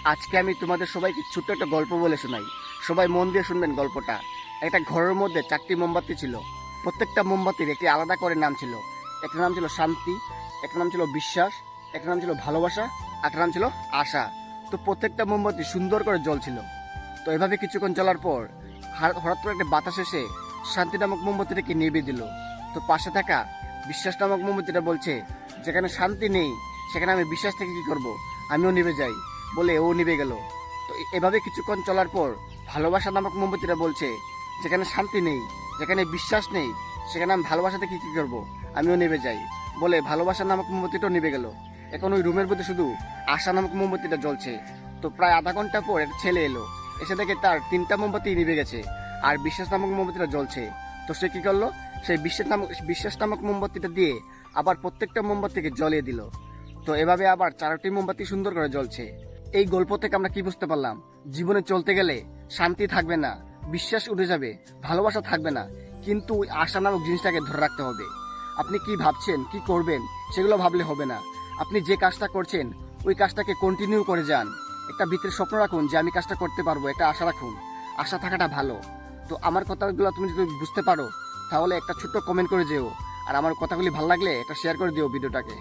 আজকে আমি তোমাদের সবাইকে ছোট্ট একটা গল্প বলে শোনাই। সবাই মন দিয়ে শুনবেন গল্পটা। একটা ঘরের মধ্যে 4টি মোমবাতি ছিল। প্রত্যেকটা মোমবাতির একটি আলাদা করে নাম ছিল। একটা নাম ছিল শান্তি, একটা নাম ছিল বিশ্বাস, একটা নাম ছিল ভালোবাসা, একটা নাম ছিল আশা। তো প্রত্যেকটা মোমবাতি সুন্দর করে জ্বলছিল। তো এভাবে কিছুক্ষণ চলার পর হঠাৎ করে একটা বাতাস এসে শান্তি নামক মোমবাতিটাকে নিভিয়ে দিল। তো পাশে থাকা বিশ্বাস নামক মোমবাতিটা বলছে, যেখানে শান্তি নেই সেখানে আমি বিশ্বাস থেকে কি করব, আমিও নিভে যাই, বলে ও নিভে গেল। তো এভাবে কিছুক্ষণ চলার পর ভালোবাসা নামক মোমবাতিটা বলছে, যেখানে শান্তি নেই, যেখানে বিশ্বাস নেই, সেখানে আমি ভালোবাসা থেকে কি করব, আমিও নিভে যাই, বলে ভালোবাসা নামক মোমবাতিটাও নিভে গেল। এখন ওই রুমের মধ্যে শুধু আশা নামক মোমবাতিটা জ্বলছে। তো প্রায় আধা ঘন্টা পর একটা ছেলে এলো, এসে দেখে তার 3টা মোমবাতি নিভে গেছে আর বিশ্বাস নামক মোমবাতিটা জ্বলছে। তো সে কি করলো, সেই বিশ্বাস নামক মোমবাতিটা দিয়ে আবার প্রত্যেকটা মোমবাতিকে জ্বলিয়ে দিল। তো এভাবে আবার 4টি মোমবাতি সুন্দর করে জ্বলছে। এই গল্প থেকে আমরা কি বুঝতে পারলাম, জীবনে চলতে গেলে শান্তি থাকবে না, বিশ্বাস উঠে যাবে, ভালোবাসা থাকবে না, কিন্তু ওই আশা নামক জিনিসটাকে ধরে রাখতে হবে। আপনি কি ভাবছেন, কি করবেন, সেগুলো ভাবলে হবে না। আপনি যে কাজটা করছেন ওই কাজটাকে কন্টিনিউ করে যান। একটা ভিতরে স্বপ্ন রাখুন যে আমি কাজটা করতে পারবো, একটা আশা রাখুন। আশা থাকাটা ভালো। তো আমার কথাগুলো তুমি যদি বুঝতে পারো তাহলে একটা ছোট্ট কমেন্ট করে যেও। আর আমার কথাগুলি ভালো লাগলে একটা শেয়ার করে দিও ভিডিওটাকে।